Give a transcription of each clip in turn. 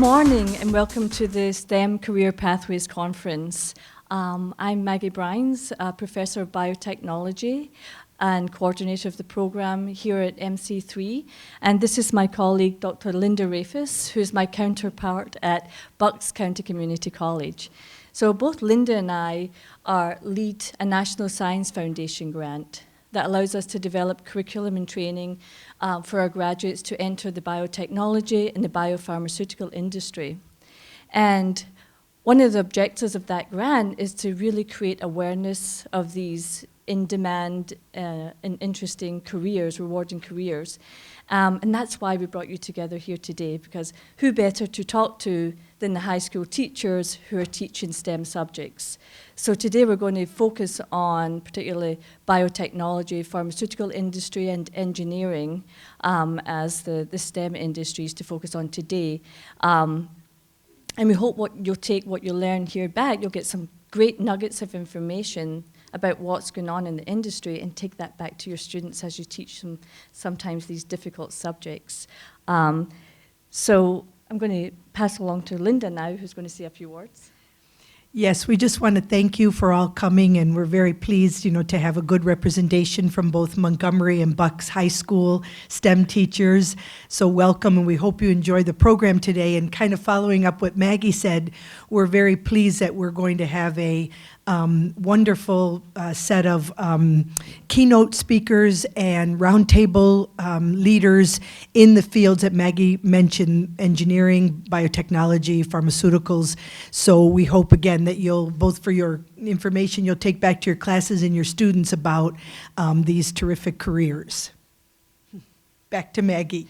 morning and welcome to the STEM Career Pathways Conference. I'm Maggie Brines, Professor of Biotechnology and Coordinator of the program here at MC3. And this is my colleague, Dr. Linda Rafis, who's my counterpart at Bucks County Community College. So both Linda and I lead a National Science Foundation grant that allows us to develop curriculum and training for our graduates to enter the biotechnology and the biopharmaceutical industry. And one of the objectives of that grant is to really create awareness of these in-demand and interesting careers, rewarding careers. And that's why we brought you together here today, because who better to talk to than the high school teachers who are teaching STEM subjects. So today we're going to focus on particularly biotechnology, pharmaceutical industry, and engineering as the STEM industries to focus on today. And we hope you'll take what you learn here back. You'll get some great nuggets of information about what's going on in the industry and take that back to your students as you teach them sometimes these difficult subjects. So I'm going to pass along to Linda now, who's going to say a few words. Yes, we just want to thank you for all coming, and we're very pleased, to have a good representation from both Montgomery and Bucks High School STEM teachers. So welcome, and we hope you enjoy the program today. And kind of following up what Maggie said, we're very pleased that we're going to have a wonderful set of keynote speakers and roundtable leaders in the fields that Maggie mentioned: engineering, biotechnology, pharmaceuticals. So we hope again that you'll, both for your information you'll take back to your classes and your students about these terrific careers. Back to Maggie.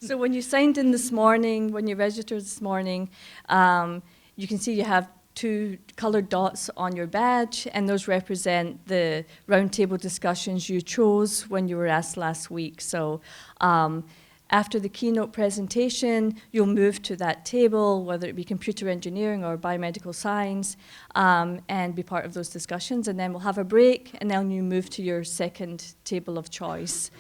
So when you signed in this morning, when you registered this morning, you can see you have 2 colored dots on your badge, and those represent the roundtable discussions you chose when you were asked last week. So after the keynote presentation, you'll move to that table, whether it be computer engineering or biomedical science, and be part of those discussions. And then we'll have a break, and then you move to your second table of choice.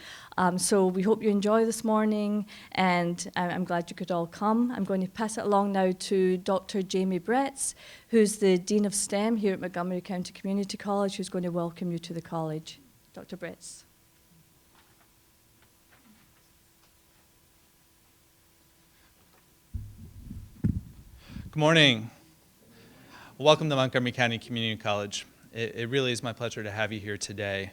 So we hope you enjoy this morning, and I'm glad you could all come. I'm going to pass it along now to Dr. Jamie Bretz, who's the Dean of STEM here at Montgomery County Community College, who's going to welcome you to the college. Dr. Bretz. Good morning. Welcome to Montgomery County Community College. It really is my pleasure to have you here today.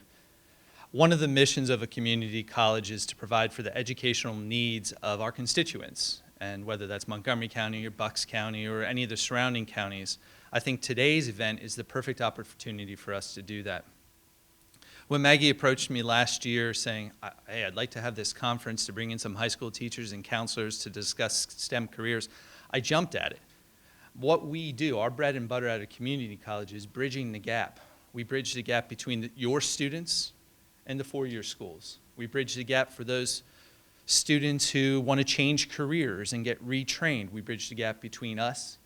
One of the missions of a community college is to provide for the educational needs of our constituents, and whether that's Montgomery County or Bucks County or any of the surrounding counties, I think today's event is the perfect opportunity for us to do that. When Maggie approached me last year saying, hey, I'd like to have this conference to bring in some high school teachers and counselors to discuss STEM careers, I jumped at it. What we do, our bread and butter at a community college, is bridging the gap. We bridge the gap between your students and the four-year schools. We bridge the gap for those students who want to change careers and get retrained. We bridge the gap between us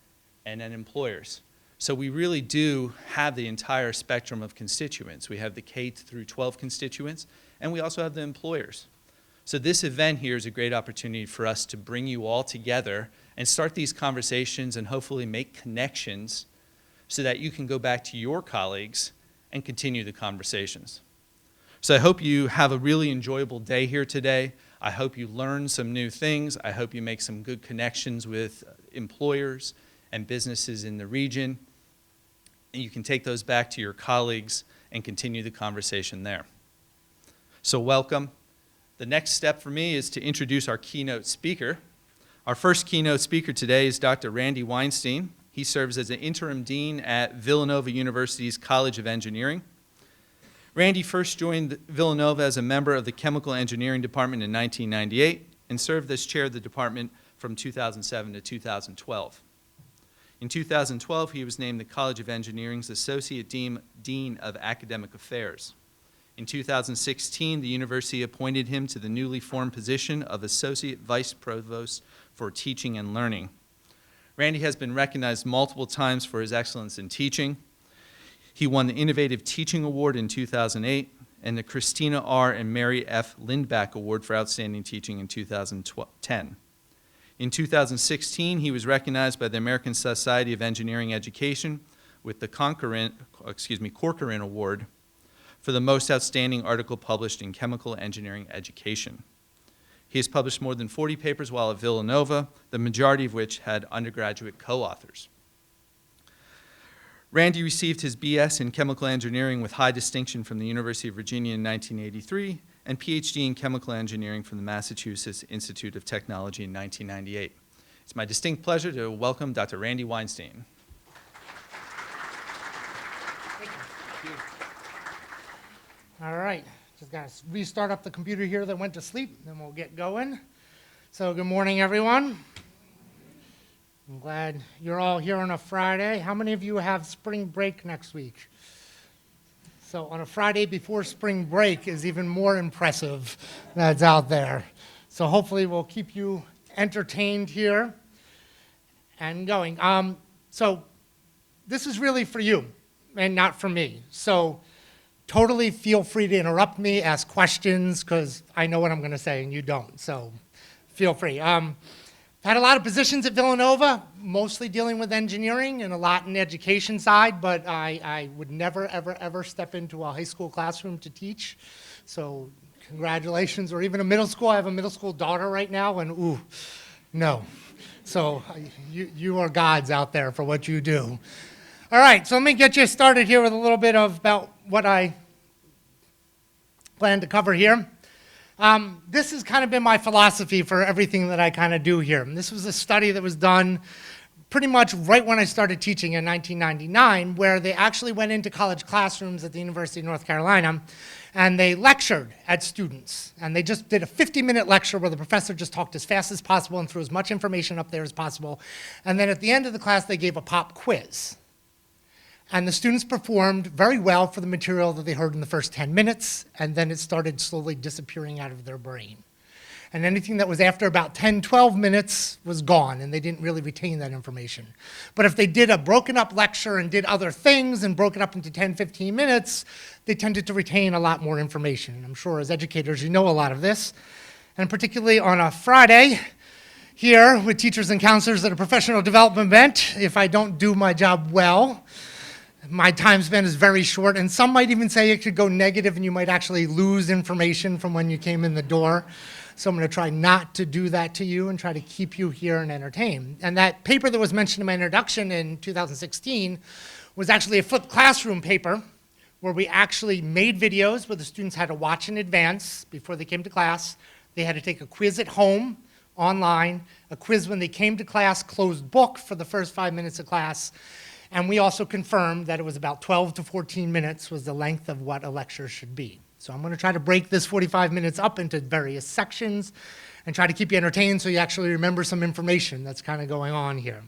and then employers. So we really do have the entire spectrum of constituents. We have the K through 12 constituents, and we also have the employers. So this event here is a great opportunity for us to bring you all together and start these conversations and hopefully make connections so that you can go back to your colleagues and continue the conversations. So I hope you have a really enjoyable day here today. I hope you learn some new things. I hope you make some good connections with employers and businesses in the region. And you can take those back to your colleagues and continue the conversation there. So welcome. The next step for me is to introduce our keynote speaker. Our first keynote speaker today is Dr. Randy Weinstein. He serves as an interim dean at Villanova University's College of Engineering. Randy first joined Villanova as a member of the Chemical Engineering Department in 1998 and served as chair of the department from 2007 to 2012. In 2012, he was named the College of Engineering's Associate Dean of Academic Affairs. In 2016, the university appointed him to the newly formed position of Associate Vice Provost for Teaching and Learning. Randy has been recognized multiple times for his excellence in teaching. He won the Innovative Teaching Award in 2008 and the Christina R. and Mary F. Lindback Award for Outstanding Teaching in 2010. In 2016, he was recognized by the American Society of Engineering Education with the Corcoran Award for the most outstanding article published in chemical engineering education. He has published more than 40 papers while at Villanova, the majority of which had undergraduate co-authors. Randy received his BS in chemical engineering with high distinction from the University of Virginia in 1983 and PhD in chemical engineering from the Massachusetts Institute of Technology in 1998. It's my distinct pleasure to welcome Dr. Randy Weinstein. All right, just got to restart up the computer here that went to sleep, then we'll get going. So good morning, everyone. I'm glad you're all here on a Friday. How many of you have spring break next week? So on a Friday before spring break is even more impressive that's out there. So hopefully we'll keep you entertained here and going. So this is really for you and not for me. So totally feel free to interrupt me, ask questions, because I know what I'm going to say and you don't. So feel free. Had a lot of positions at Villanova, mostly dealing with engineering and a lot in the education side, but I would never, ever, ever step into a high school classroom to teach. So congratulations, or even a middle school. I have a middle school daughter right now, and ooh, no. So you are gods out there for what you do. All right, so let me get you started here with a little bit about what I plan to cover here. This has kind of been my philosophy for everything that I kind of do here. And this was a study that was done pretty much right when I started teaching in 1999, where they actually went into college classrooms at the University of North Carolina, and they lectured at students. And they just did a 50-minute lecture where the professor just talked as fast as possible and threw as much information up there as possible. And then at the end of the class, they gave a pop quiz. And the students performed very well for the material that they heard in the first 10 minutes, and then it started slowly disappearing out of their brain. And anything that was after about 10, 12 minutes was gone, and they didn't really retain that information. But if they did a broken up lecture and did other things and broke it up into 10, 15 minutes, they tended to retain a lot more information. I'm sure as educators you know a lot of this. And particularly on a Friday here with teachers and counselors at a professional development event, if I don't do my job well, my time span is very short, and some might even say it could go negative and you might actually lose information from when you came in the door. So I'm going to try not to do that to you and try to keep you here and entertained. And that paper that was mentioned in my introduction in 2016 was actually a flipped classroom paper where we actually made videos where the students had to watch in advance before they came to class. They had to take a quiz at home, online, a quiz when they came to class, closed book for the first 5 minutes of class. And we also confirmed that it was about 12 to 14 minutes was the length of what a lecture should be. So I'm going to try to break this 45 minutes up into various sections and try to keep you entertained so you actually remember some information that's kind of going on here,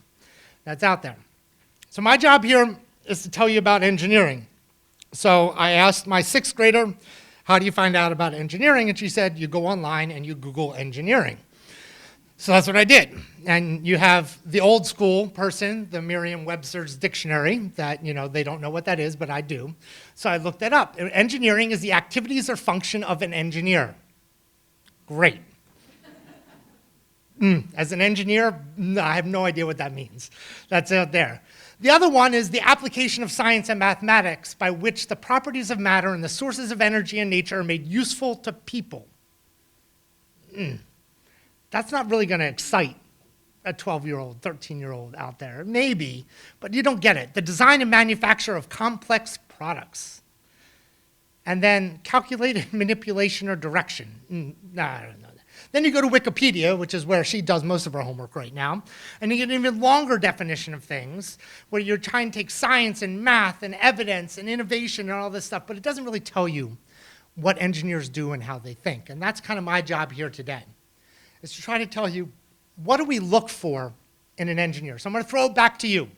that's out there. So my job here is to tell you about engineering. So I asked my sixth grader, how do you find out about engineering? And she said, you go online and you Google engineering. So that's what I did. And you have the old school person, the Merriam-Webster's dictionary, that, you know, they don't know what that is, but I do. So I looked that up. Engineering is the activities or function of an engineer. Great. As an engineer, I have no idea what that means. That's out there. The other one is the application of science and mathematics by which the properties of matter and the sources of energy in nature are made useful to people. That's not really going to excite a 12-year-old, 13-year-old out there. Maybe, but you don't get it. The design and manufacture of complex products. And then calculated manipulation or direction. I don't know that. Then you go to Wikipedia, which is where she does most of her homework right now, and you get an even longer definition of things, where you're trying to take science and math and evidence and innovation and all this stuff, but it doesn't really tell you what engineers do and how they think. And that's kind of my job here today, is to try to tell you, what do we look for in an engineer? So I'm going to throw it back to you.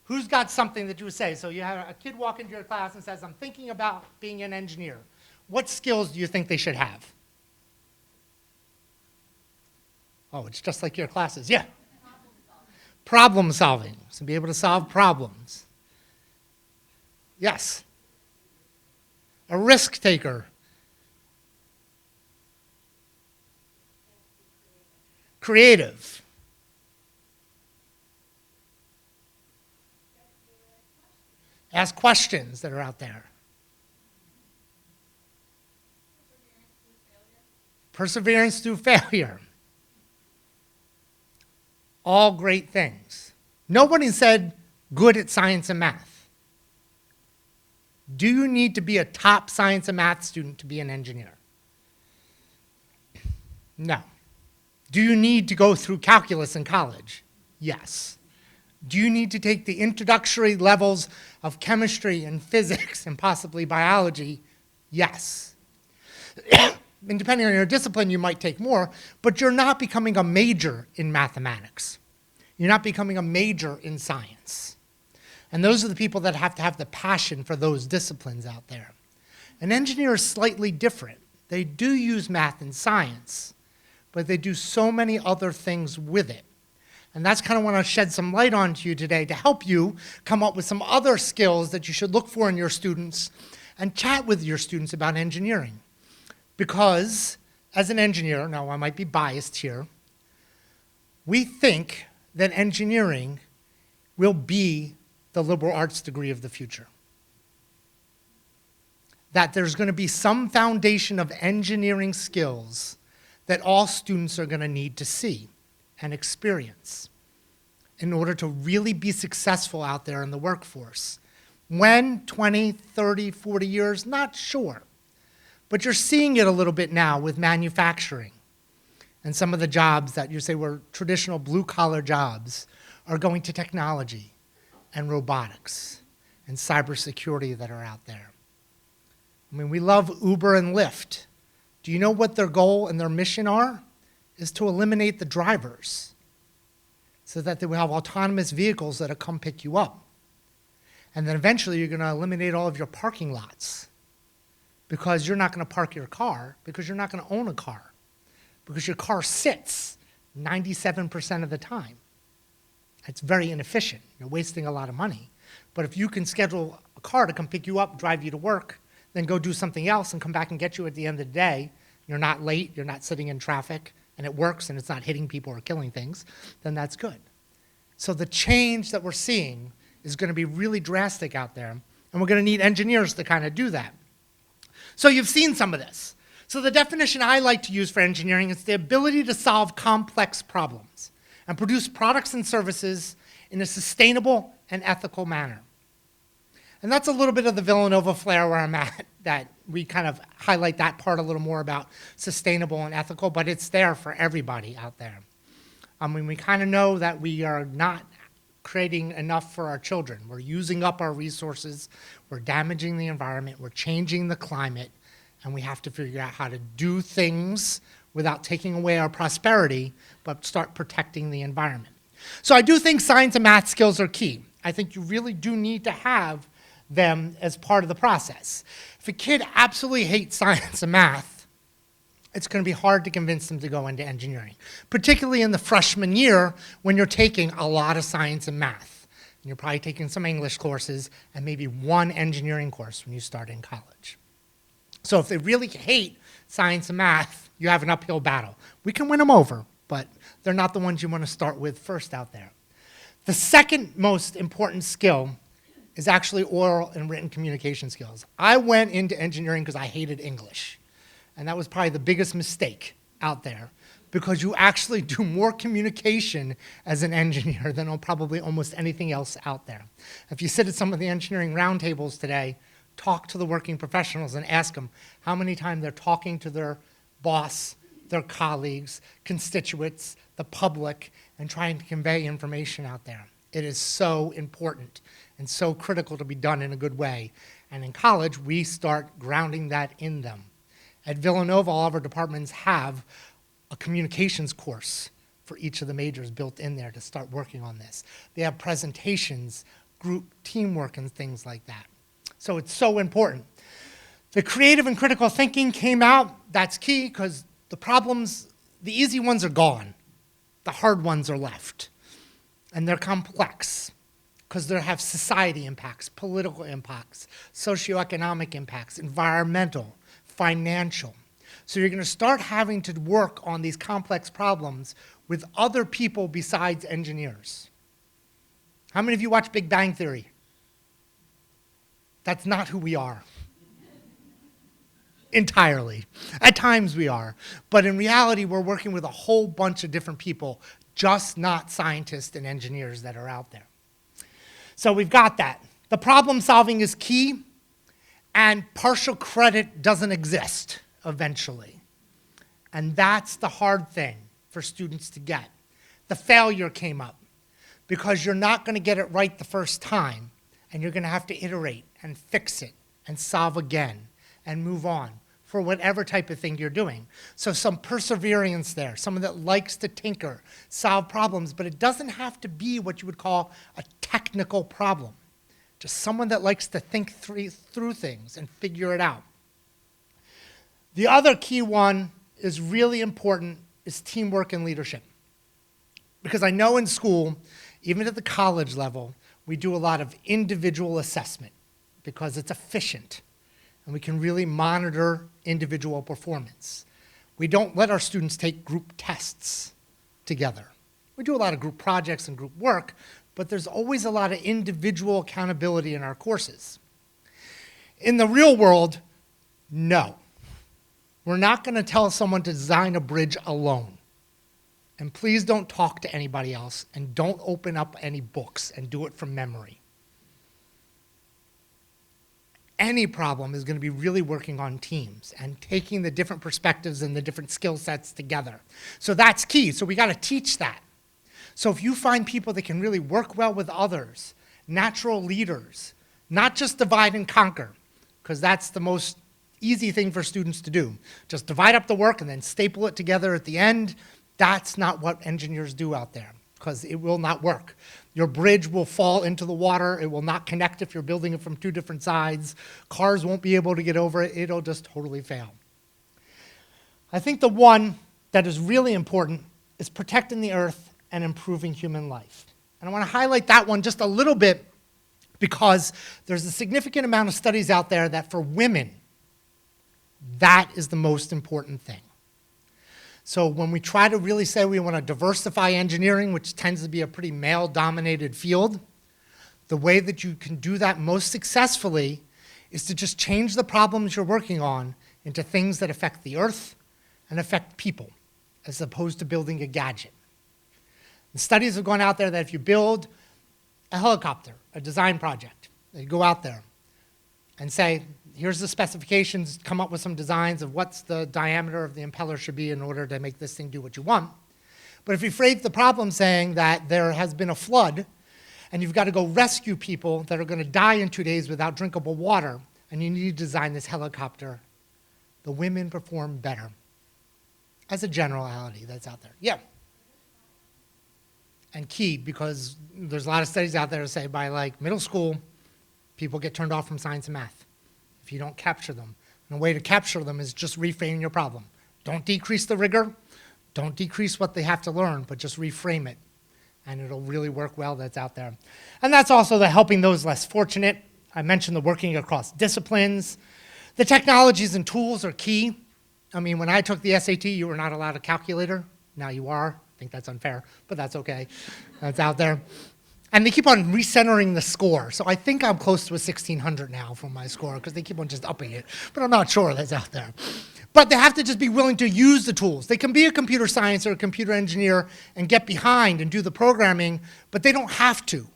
Who's got something that you would say? So you have a kid walk into your class and says, I'm thinking about being an engineer. What skills do you think they should have? Oh, it's just like your classes. Yeah. Problem solving. So be able to solve problems. Yes. A risk taker. Creative. Ask questions that are out there. Perseverance through failure. All great things. Nobody said good at science and math. Do you need to be a top science and math student to be an engineer? No. Do you need to go through calculus in college? Yes. Do you need to take the introductory levels of chemistry and physics and possibly biology? Yes. And depending on your discipline, you might take more, but you're not becoming a major in mathematics. You're not becoming a major in science. And those are the people that have to have the passion for those disciplines out there. An engineer is slightly different. They do use math and science, but they do so many other things with it. And that's kind of what I want to shed some light on to you today to help you come up with some other skills that you should look for in your students and chat with your students about engineering. Because as an engineer, now I might be biased here, we think that engineering will be the liberal arts degree of the future. That there's going to be some foundation of engineering skills that all students are going to need to see and experience in order to really be successful out there in the workforce. When, 20, 30, 40 years, not sure. But you're seeing it a little bit now with manufacturing. And some of the jobs that you say were traditional blue-collar jobs are going to technology and robotics and cybersecurity that are out there. I mean, we love Uber and Lyft. Do you know what their goal and their mission are? Is to eliminate the drivers so that they will have autonomous vehicles that'll come pick you up. And then eventually you're going to eliminate all of your parking lots because you're not going to park your car because you're not going to own a car because your car sits 97% of the time. It's very inefficient. You're wasting a lot of money. But if you can schedule a car to come pick you up, drive you to work, then go do something else and come back and get you at the end of the day, you're not late, you're not sitting in traffic, and it works and it's not hitting people or killing things, then that's good. So the change that we're seeing is going to be really drastic out there, and we're going to need engineers to kind of do that. So you've seen some of this. So the definition I like to use for engineering is the ability to solve complex problems and produce products and services in a sustainable and ethical manner. And that's a little bit of the Villanova flair where I'm at, that we kind of highlight that part a little more about sustainable and ethical, but it's there for everybody out there. I mean, we kind of know that we are not creating enough for our children. We're using up our resources, we're damaging the environment, we're changing the climate, and we have to figure out how to do things without taking away our prosperity, but start protecting the environment. So I do think science and math skills are key. I think you really do need to have them as part of the process. If a kid absolutely hates science and math, it's going to be hard to convince them to go into engineering, particularly in the freshman year when you're taking a lot of science and math. And you're probably taking some English courses and maybe one engineering course when you start in college. So if they really hate science and math, you have an uphill battle. We can win them over, but they're not the ones you want to start with first out there. The second most important skill is actually oral and written communication skills. I went into engineering because I hated English. And that was probably the biggest mistake out there because you actually do more communication as an engineer than on probably almost anything else out there. If you sit at some of the engineering roundtables today, talk to the working professionals and ask them how many times they're talking to their boss, their colleagues, constituents, the public, and trying to convey information out there. It is so important and so critical to be done in a good way. And in college, we start grounding that in them. At Villanova, all of our departments have a communications course for each of the majors built in there to start working on this. They have presentations, group teamwork, and things like that. So it's so important. The creative and critical thinking came out. That's key because the problems, the easy ones are gone. The hard ones are left. And they're complex because they have society impacts, political impacts, socioeconomic impacts, environmental, financial. So you're going to start having to work on these complex problems with other people besides engineers. How many of you watch Big Bang Theory? That's not who we are. Entirely. At times we are. But in reality, we're working with a whole bunch of different people, just not scientists and engineers that are out there. So we've got that. The problem solving is key, and partial credit doesn't exist eventually. And that's the hard thing for students to get. The failure came up because you're not going to get it right the first time, and you're going to have to iterate and fix it and solve again and move on for whatever type of thing you're doing. So some perseverance there, someone that likes to tinker, solve problems, but it doesn't have to be what you would call a technical problem. Just someone that likes to think through things and figure it out. The other key one is really important, is teamwork and leadership. Because I know in school, even at the college level, we do a lot of individual assessment because it's efficient and we can really monitor individual performance. We don't let our students take group tests together. We do a lot of group projects and group work, but there's always a lot of individual accountability in our courses. In the real world, no. We're not going to tell someone to design a bridge alone. And please don't talk to anybody else, and don't open up any books and do it from memory. Any problem is going to be really working on teams and taking the different perspectives and the different skill sets together. So that's key. So we got to teach that. So if you find people that can really work well with others, natural leaders, not just divide and conquer, because that's the most easy thing for students to do. Just divide up the work and then staple it together at the end. That's not what engineers do out there, because it will not work. Your bridge will fall into the water. It will not connect if you're building it from two different sides. Cars won't be able to get over it. It'll just totally fail. I think the one that is really important is protecting the earth and improving human life. And I want to highlight that one just a little bit because there's a significant amount of studies out there that for women, that is the most important thing. So when we try to really say we want to diversify engineering, which tends to be a pretty male-dominated field, the way that you can do that most successfully is to just change the problems you're working on into things that affect the earth and affect people, as opposed to building a gadget. The studies have gone out there that if you build a helicopter, a design project, you go out there and say, here's the specifications, come up with some designs of what's the diameter of the impeller should be in order to make this thing do what you want. But if you phrase the problem saying that there has been a flood and you've got to go rescue people that are going to die in 2 days without drinkable water, and you need to design this helicopter, the women perform better. As a generality that's out there. Yeah. And key, because there's a lot of studies out there that say by like middle school, people get turned off from science and math if you don't capture them. And the way to capture them is just reframing your problem. Don't decrease the rigor. Don't decrease what they have to learn, but just reframe it. And it'll really work well that's out there. And that's also the helping those less fortunate. I mentioned the working across disciplines. The technologies and tools are key. I mean, when I took the SAT, you were not allowed a calculator. Now you are. I think that's unfair, but that's okay. That's out there. And they keep on recentering the score. So I think I'm close to a 1,600 now for my score because they keep on just upping it. But I'm not sure that's out there. But they have to just be willing to use the tools. They can be a computer science or a computer engineer and get behind and do the programming, but they don't have to.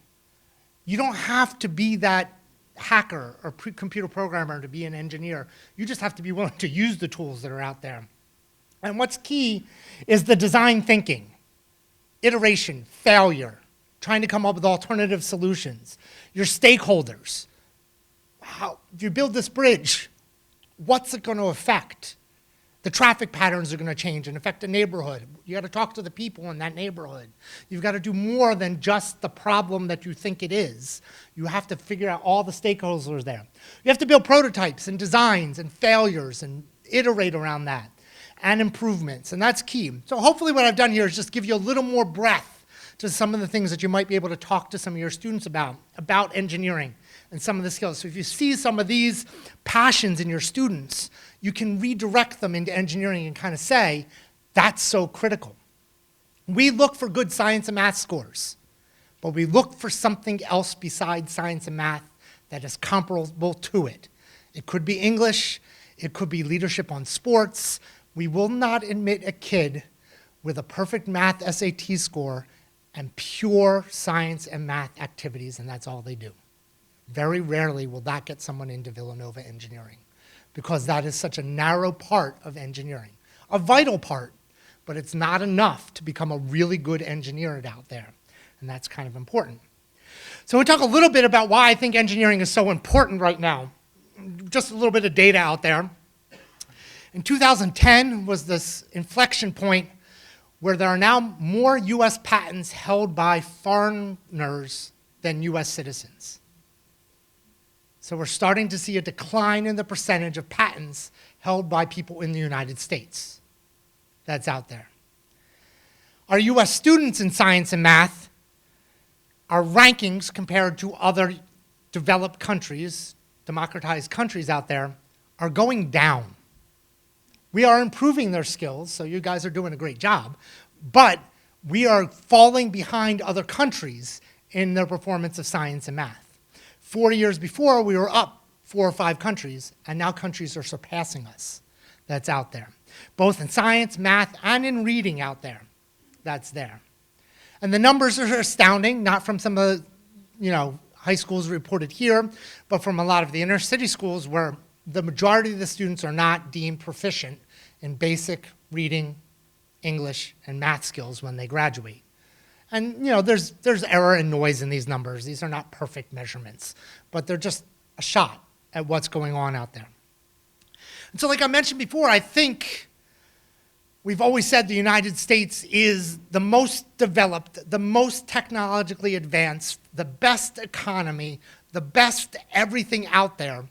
You don't have to be that hacker or computer programmer to be an engineer. You just have to be willing to use the tools that are out there. And what's key is the design thinking, iteration, failure, trying to come up with alternative solutions. Your stakeholders. If you build this bridge, what's it going to affect? The traffic patterns are going to change and affect a neighborhood. You got to talk to the people in that neighborhood. You've got to do more than just the problem that you think it is. You have to figure out all the stakeholders there. You have to build prototypes and designs and failures and iterate around that and improvements, and that's key. So hopefully what I've done here is just give you a little more breadth to some of the things that you might be able to talk to some of your students about engineering and some of the skills. So if you see some of these passions in your students, you can redirect them into engineering and kind of say, that's so critical. We look for good science and math scores, but we look for something else besides science and math that is comparable to it. It could be English, it could be leadership on sports. We will not admit a kid with a perfect math SAT score and pure science and math activities, and that's all they do. Very rarely will that get someone into Villanova engineering, because that is such a narrow part of engineering. A vital part, but it's not enough to become a really good engineer out there, and that's kind of important. So we'll talk a little bit about why I think engineering is so important right now. Just a little bit of data out there. In 2010 was this inflection point where there are now more US patents held by foreigners than US citizens. So we're starting to see a decline in the percentage of patents held by people in the United States. That's out there. Our US students in science and math, our rankings compared to other developed countries, democratized countries out there, are going down. We are improving their skills, so you guys are doing a great job, but we are falling behind other countries in their performance of science and math. 40 years before, we were up 4 or 5 countries, and now countries are surpassing us. That's out there. Both in science, math, and in reading out there. That's there. And the numbers are astounding, not from some of the high schools reported here, but from a lot of the inner city schools where the majority of the students are not deemed proficient in basic reading, English, and math skills when they graduate. And there's error and noise in these numbers. These are not perfect measurements, but they're just a shot at what's going on out there. And so like I mentioned before, I think we've always said the United States is the most developed, the most technologically advanced, the best economy, the best everything out there. And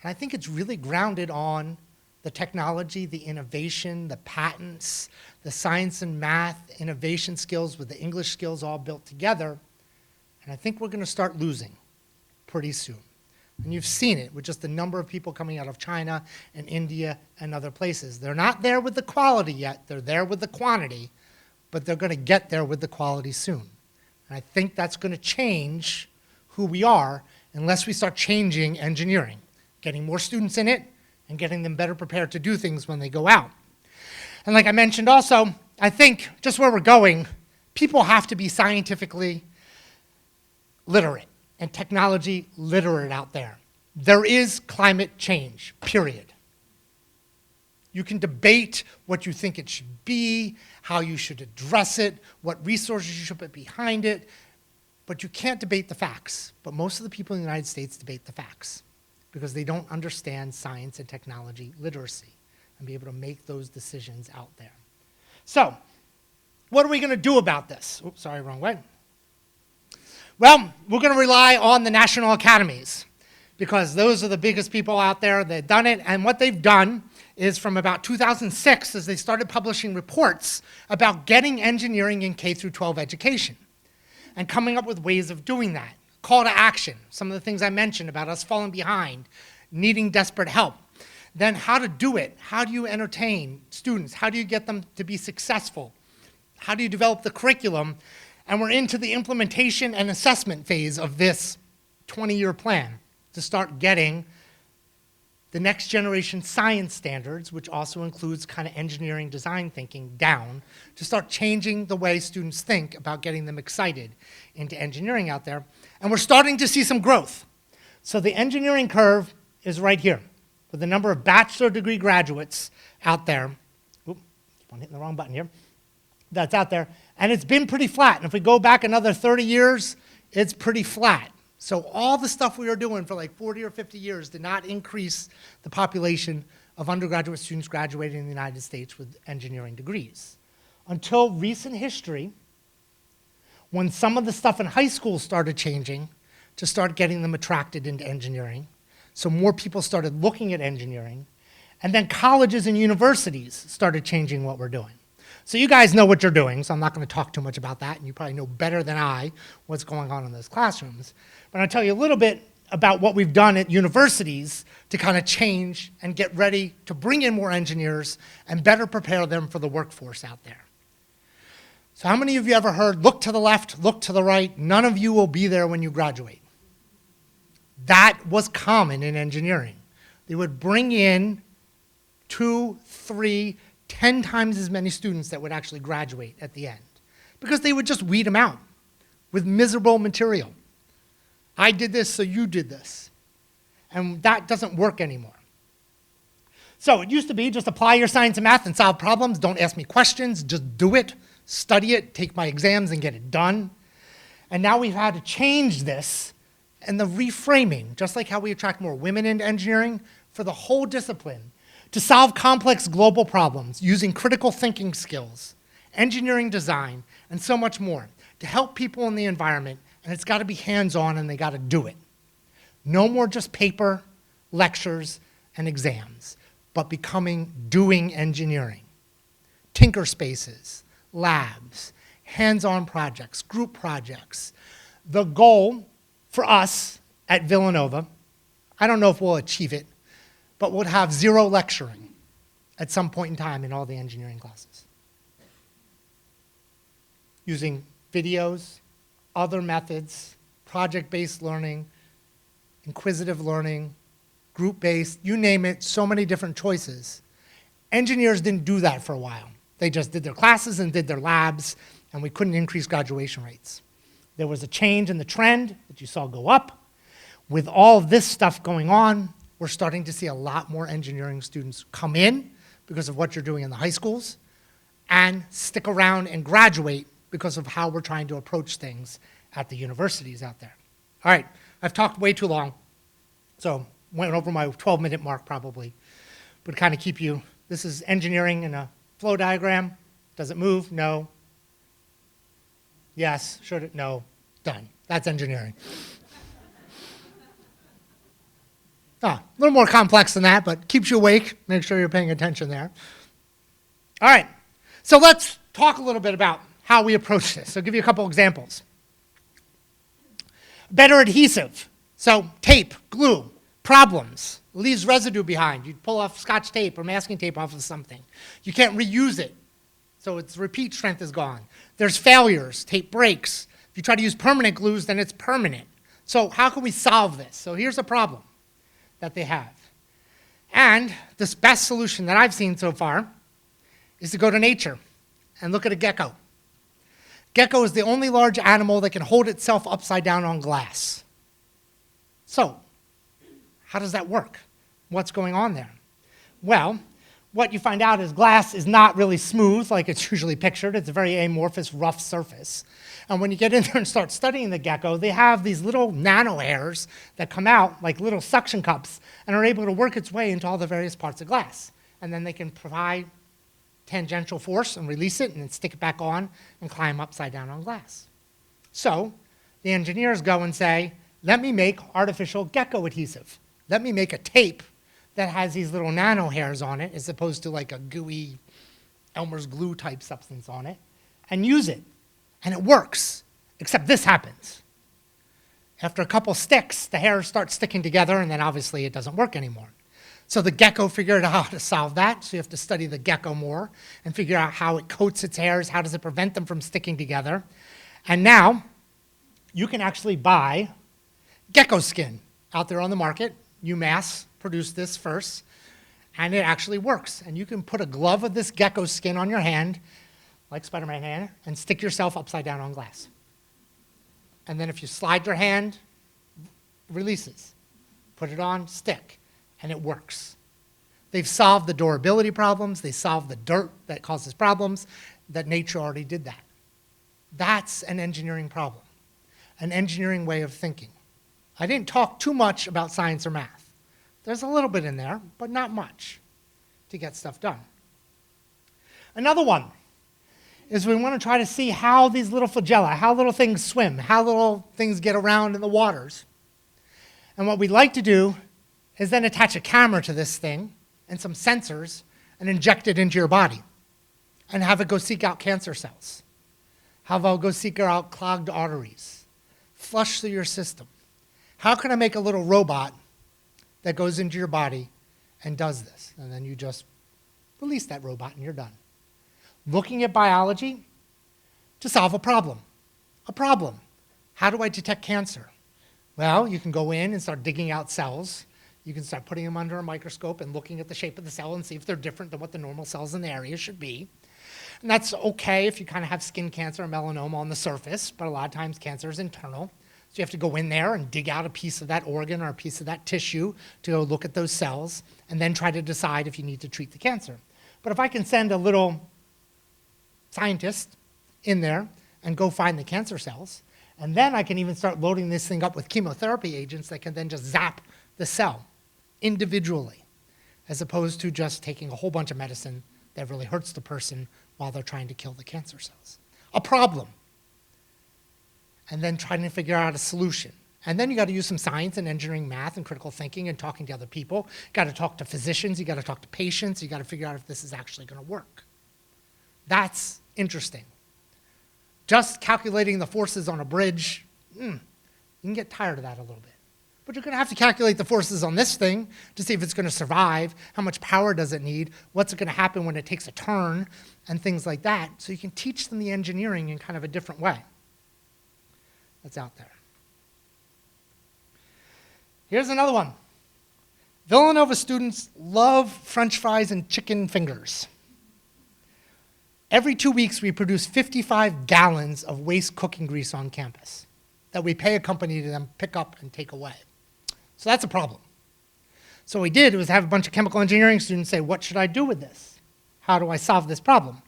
I think it's really grounded on the technology, the innovation, the patents, the science and math, innovation skills with the English skills all built together. And I think we're going to start losing pretty soon. And you've seen it with just the number of people coming out of China and India and other places. They're not there with the quality yet. They're there with the quantity, but they're going to get there with the quality soon. And I think that's going to change who we are unless we start changing engineering, getting more students in it, and getting them better prepared to do things when they go out. And like I mentioned also, I think just where we're going, people have to be scientifically literate and technology literate out there. There is climate change, period. You can debate what you think it should be, how you should address it, what resources you should put behind it, but you can't debate the facts. But most of the people in the United States debate the facts, because they don't understand science and technology literacy and be able to make those decisions out there. So, what are we going to do about this? Oops, sorry, wrong way. Well, we're going to rely on the national academies, because those are the biggest people out there that have done it. And what they've done is from about 2006, as they started publishing reports about getting engineering in K through 12 education and coming up with ways of doing that. Call to action, some of the things I mentioned about us falling behind, needing desperate help. Then how to do it. How do you entertain students? How do you get them to be successful? How do you develop the curriculum? And we're into the implementation and assessment phase of this 20-year plan to start getting the next generation science standards, which also includes kind of engineering design thinking, down, to start changing the way students think about getting them excited into engineering out there. And we're starting to see some growth. So the engineering curve is right here, with the number of bachelor degree graduates out there. Oop, I'm hitting the wrong button here. That's out there. And it's been pretty flat. And if we go back another 30 years, it's pretty flat. So all the stuff we were doing for like 40 or 50 years did not increase the population of undergraduate students graduating in the United States with engineering degrees. Until recent history, when some of the stuff in high school started changing to start getting them attracted into engineering, so more people started looking at engineering, and then colleges and universities started changing what we're doing. So you guys know what you're doing, so I'm not going to talk too much about that, and you probably know better than I what's going on in those classrooms. But I'll tell you a little bit about what we've done at universities to kind of change and get ready to bring in more engineers and better prepare them for the workforce out there. So how many of you ever heard, look to the left, look to the right, none of you will be there when you graduate? That was common in engineering. They would bring in 2, 3, 10 times as many students that would actually graduate at the end, because they would just weed them out with miserable material. I did this, so you did this. And that doesn't work anymore. So it used to be just apply your science and math and solve problems. Don't ask me questions, just do it, study it, take my exams and get it done. And now we've had to change this and the reframing, just like how we attract more women into engineering, for the whole discipline to solve complex global problems using critical thinking skills, engineering design, and so much more to help people in the environment. And it's got to be hands-on, and they got to do it. No more just paper, lectures, and exams, but doing engineering. Tinker spaces, labs, hands-on projects, group projects. The goal for us at Villanova, I don't know if we'll achieve it, but we'll have 0 lecturing at some point in time in all the engineering classes. Using videos, other methods, project-based learning, inquisitive learning, group-based, you name it, so many different choices. Engineers didn't do that for a while. They just did their classes and did their labs, and we couldn't increase graduation rates. There was a change in the trend that you saw go up. With all this stuff going on, we're starting to see a lot more engineering students come in because of what you're doing in the high schools, and stick around and graduate because of how we're trying to approach things at the universities out there. All right, I've talked way too long, so went over my 12-minute mark probably, but kind of keep you, this is engineering in a flow diagram. Does it move? No. Yes. Should it? No. Done. That's engineering. A little more complex than that, but keeps you awake. Make sure you're paying attention there. All right, so let's talk a little bit about how we approach this. So I'll give you a couple examples. Better adhesive. So tape, glue, problems, leaves residue behind. You pull off Scotch tape or masking tape off of something. You can't reuse it, so its repeat strength is gone. There's failures, tape breaks. If you try to use permanent glues, then it's permanent. So how can we solve this? So here's a problem that they have. And this best solution that I've seen so far is to go to nature and look at a gecko. Gecko is the only large animal that can hold itself upside down on glass. So, how does that work? What's going on there? Well, what you find out is glass is not really smooth like it's usually pictured. It's a very amorphous, rough surface. And when you get in there and start studying the gecko, they have these little nano hairs that come out like little suction cups and are able to work its way into all the various parts of glass. And then they can provide tangential force and release it and then stick it back on and climb upside down on glass. So the engineers go and say, let me make artificial gecko adhesive. Let me make a tape that has these little nano hairs on it as opposed to like a gooey Elmer's glue type substance on it, and use it. And it works, except this happens. After a couple sticks, the hairs start sticking together, and then obviously it doesn't work anymore. So the gecko figured out how to solve that, so you have to study the gecko more and figure out how it coats its hairs, how does it prevent them from sticking together. And now you can actually buy gecko skin out there on the market. UMass produced this first, and it actually works. And you can put a glove of this gecko skin on your hand, like Spider-Man hand, and stick yourself upside down on glass. And then if you slide your hand, it releases. Put it on, stick. And it works. They've solved the durability problems. They solved the dirt that causes problems. That nature already did that. That's an engineering problem, an engineering way of thinking. I didn't talk too much about science or math. There's a little bit in there, but not much to get stuff done. Another one is we want to try to see how these little flagella, how little things swim, how little things get around in the waters. And what we'd like to do is then attach a camera to this thing and some sensors and inject it into your body and have it go seek out cancer cells. Have it go seek out clogged arteries, flush through your system. How can I make a little robot that goes into your body and does this? And then you just release that robot and you're done. Looking at biology to solve a problem. A problem. How do I detect cancer? Well, you can go in and start digging out cells. You can start putting them under a microscope and looking at the shape of the cell and see if they're different than what the normal cells in the area should be. And that's okay if you kind of have skin cancer or melanoma on the surface, but a lot of times cancer is internal. So you have to go in there and dig out a piece of that organ or a piece of that tissue to go look at those cells and then try to decide if you need to treat the cancer. But if I can send a little scientist in there and go find the cancer cells, and then I can even start loading this thing up with chemotherapy agents that can then just zap the cell individually, as opposed to just taking a whole bunch of medicine that really hurts the person while they're trying to kill the cancer cells. A problem. And then trying to figure out a solution. And then you got to use some science and engineering, math and critical thinking and talking to other people. You got to talk to physicians, you got to talk to patients, you got to figure out if this is actually going to work. That's interesting. Just calculating the forces on a bridge, you can get tired of that a little bit. But you're going to have to calculate the forces on this thing to see if it's going to survive, how much power does it need, what's going to happen when it takes a turn, and things like that. So you can teach them the engineering in kind of a different way. That's out there. Here's another one. Villanova students love French fries and chicken fingers. Every 2 weeks, we produce 55 gallons of waste cooking grease on campus that we pay a company to then pick up and take away. So that's a problem. So what we did was have a bunch of chemical engineering students say, what should I do with this? How do I solve this problem?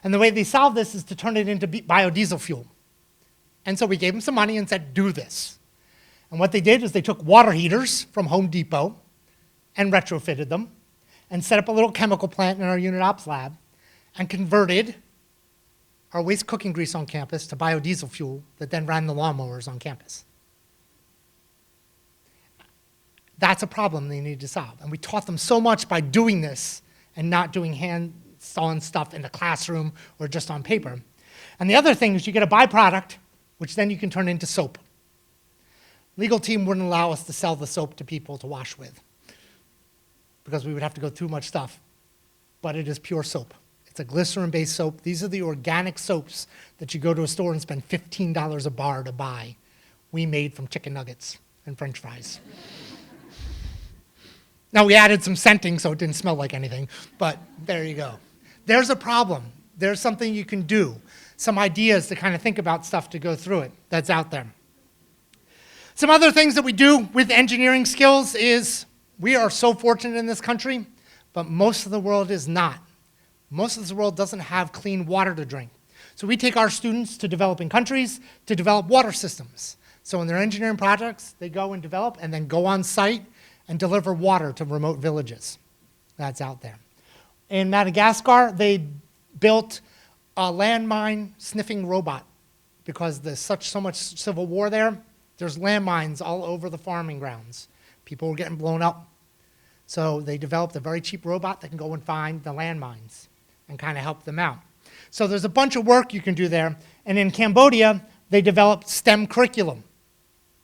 And the way they solve this is to turn it into biodiesel fuel. And so we gave them some money and said, do this. And what they did is they took water heaters from Home Depot and retrofitted them and set up a little chemical plant in our unit ops lab and converted our waste cooking grease on campus to biodiesel fuel that then ran the lawnmowers on campus. That's a problem they need to solve. And we taught them so much by doing this and not doing hands-on stuff in the classroom or just on paper. And the other thing is you get a byproduct, which then you can turn into soap. Legal team wouldn't allow us to sell the soap to people to wash with because we would have to go through much stuff. But it is pure soap. It's a glycerin-based soap. These are the organic soaps that you go to a store and spend $15 a bar to buy. We made from chicken nuggets and French fries. Now, we added some scenting so it didn't smell like anything, but there you go. There's a problem. There's something you can do, some ideas to kind of think about stuff to go through it that's out there. Some other things that we do with engineering skills is we are so fortunate in this country, but most of the world is not. Most of the world doesn't have clean water to drink. So we take our students to developing countries to develop water systems. So in their engineering projects, they go and develop and then go on site and deliver water to remote villages. That's out there. In Madagascar, they built a landmine sniffing robot because there's so much civil war there. There's landmines all over the farming grounds. People were getting blown up. So they developed a very cheap robot that can go and find the landmines and kind of help them out. So there's a bunch of work you can do there. And in Cambodia, they developed STEM curriculum.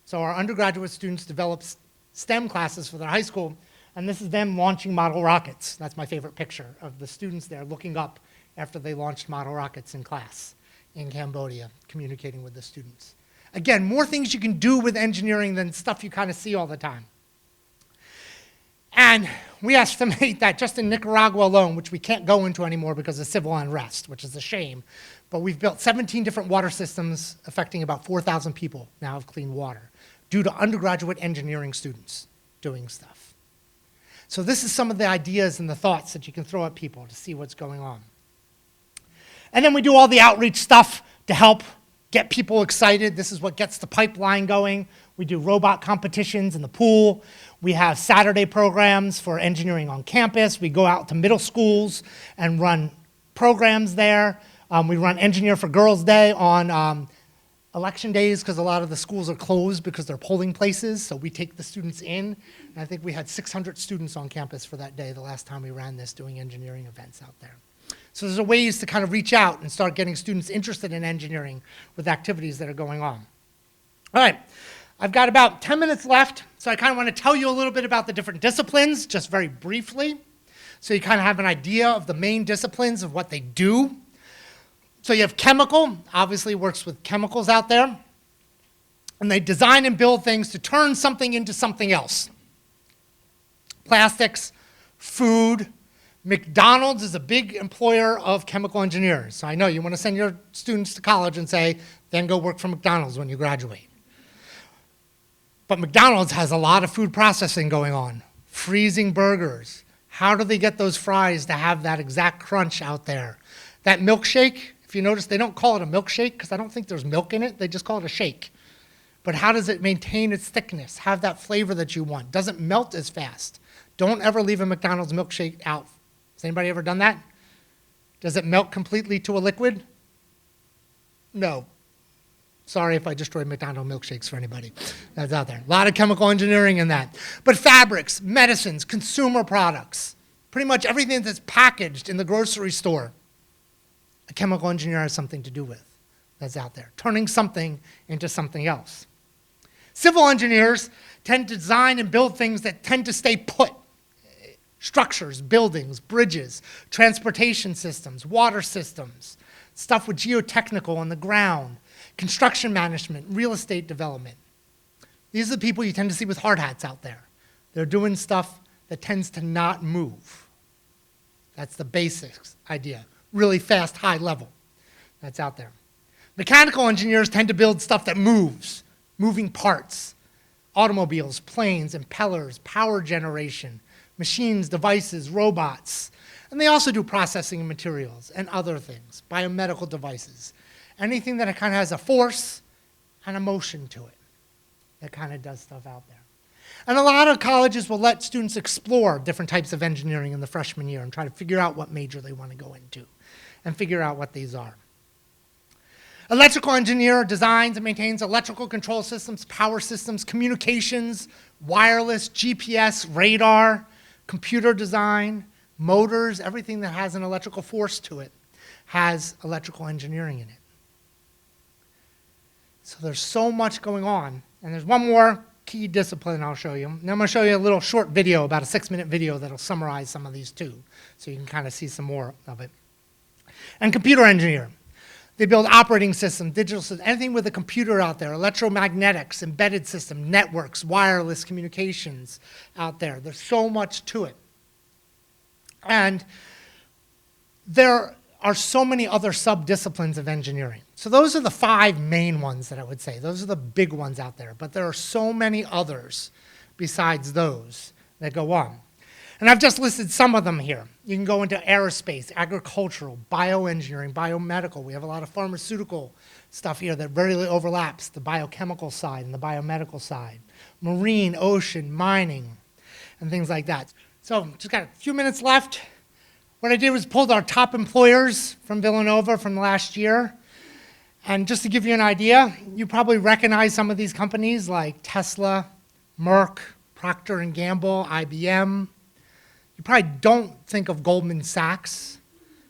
So our undergraduate students developed STEM classes for their high school, and this is them launching model rockets. That's my favorite picture of the students there looking up after they launched model rockets in class in Cambodia, communicating with the students. Again, more things you can do with engineering than stuff you kind of see all the time. And we estimate that just in Nicaragua alone, which we can't go into anymore because of civil unrest, which is a shame, but we've built 17 different water systems affecting about 4,000 people now of clean water due to undergraduate engineering students doing stuff. So this is some of the ideas and the thoughts that you can throw at people to see what's going on. And then we do all the outreach stuff to help get people excited. This is what gets the pipeline going. We do robot competitions in the pool. We have Saturday programs for engineering on campus. We go out to middle schools and run programs there. We run Engineer for Girls Day on election days because a lot of the schools are closed because they're polling places, so we take the students in. And I think we had 600 students on campus for that day the last time we ran this, doing engineering events out there. So there's ways to kind of reach out and start getting students interested in engineering with activities that are going on. All right, I've got about 10 minutes left, so I kind of want to tell you a little bit about the different disciplines, just very briefly, so you kind of have an idea of the main disciplines of what they do. So you have chemical, obviously works with chemicals out there. and they design and build things to turn something into something else. Plastics, food. McDonald's is a big employer of chemical engineers. So I know you want to send your students to college and say, then go work for McDonald's when you graduate. But McDonald's has a lot of food processing going on. Freezing burgers. How do they get those fries to have that exact crunch out there? That milkshake, if you notice, they don't call it a milkshake because I don't think there's milk in it. They just call it a shake. But how does it maintain its thickness, have that flavor that you want? Doesn't melt as fast. Don't ever leave a McDonald's milkshake out. Has anybody ever done that? Does it melt completely to a liquid? No. Sorry if I destroyed McDonald's milkshakes for anybody that's out there. A lot of chemical engineering in that. But fabrics, medicines, consumer products, pretty much everything that's packaged in the grocery store, a chemical engineer has something to do with that's out there, turning something into something else. Civil engineers tend to design and build things that tend to stay put. Structures, buildings, bridges, transportation systems, water systems, stuff with geotechnical on the ground, construction management, real estate development. These are the people you tend to see with hard hats out there. They're doing stuff that tends to not move. That's the basics idea. Really fast, high level. That's out there. Mechanical engineers tend to build stuff that moves, moving parts, automobiles, planes, impellers, power generation, machines, devices, robots. And they also do processing of materials and other things, biomedical devices. Anything that kind of has a force and a motion to it that kind of does stuff out there. And a lot of colleges will let students explore different types of engineering in the freshman year and try to figure out what major they want to go into and figure out what these are. Electrical engineer designs and maintains electrical control systems, power systems, communications, wireless, GPS, radar, computer design, motors, everything that has an electrical force to it has electrical engineering in it. So there's so much going on. And there's one more key discipline I'll show you. And I'm going to show you a little short video, about a 6-minute video that'll summarize some of these too, so you can kind of see some more of it. And computer engineer. They build operating systems, digital systems, anything with a computer out there, electromagnetics, embedded system, networks, wireless communications out there. There's so much to it. And there are so many other sub-disciplines of engineering. So those are the 5 main ones that I would say. Those are the big ones out there. But there are so many others besides those that go on. And I've just listed some of them here. You can go into aerospace, agricultural, bioengineering, biomedical. We have a lot of pharmaceutical stuff here that rarely overlaps, the biochemical side and the biomedical side. Marine, ocean, mining, and things like that. So just got a few minutes left. What I did was pulled our top employers from Villanova from last year. And just to give you an idea, you probably recognize some of these companies like Tesla, Merck, Procter & Gamble, IBM. You probably don't think of Goldman Sachs.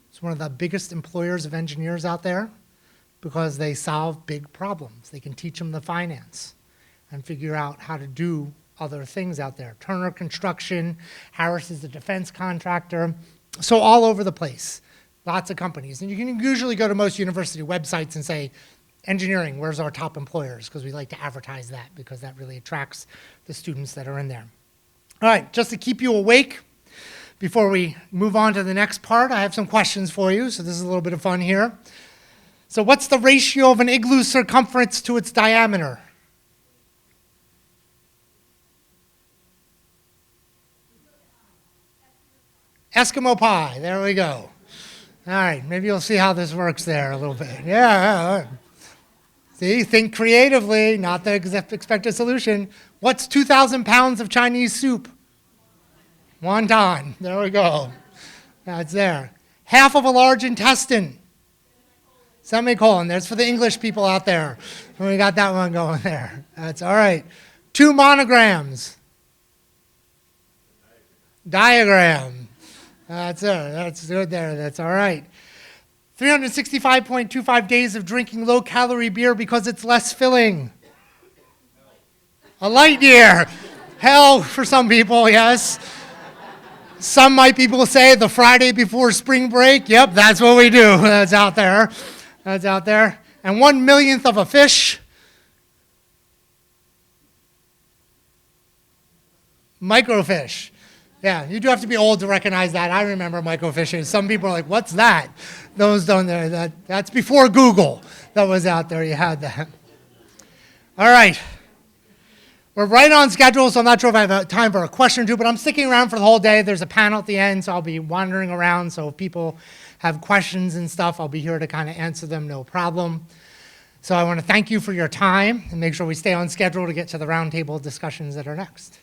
It's one of the biggest employers of engineers out there because they solve big problems. They can teach them the finance and figure out how to do other things out there. Turner Construction, Harris is a defense contractor. So all over the place, lots of companies. And you can usually go to most university websites and say, engineering, where's our top employers? Because we like to advertise that because that really attracts the students that are in there. All right, just to keep you awake, before we move on to the next part, I have some questions for you, so this is a little bit of fun here. So what's the ratio of an igloo circumference to its diameter? Eskimo pie, there we go. All right, maybe you'll see how this works there a little bit. Yeah. See, think creatively, not the expected solution. What's 2,000 pounds of Chinese soup? Wonton, there we go. That's there. Half of a large intestine. Semicolon, there's for the English people out there. We got that one going there. That's all right. 2 monograms. Diagram. That's good there, that's all right. 365.25 days of drinking low-calorie beer because it's less filling. A light year. Hell for some people, yes. Some might people say the Friday before spring break. Yep, that's what we do. That's out there. That's out there. And 1/millionth of a fish. Microfiche. Yeah, you do have to be old to recognize that. I remember microfiches. Some people are like, what's that? Those don't know. That's before Google that was out there. You had that. All right. We're right on schedule, so I'm not sure if I have time for a question or two, but I'm sticking around for the whole day. There's a panel at the end, so I'll be wandering around. So if people have questions and stuff, I'll be here to kind of answer them, no problem. So I want to thank you for your time and make sure we stay on schedule to get to the roundtable discussions that are next.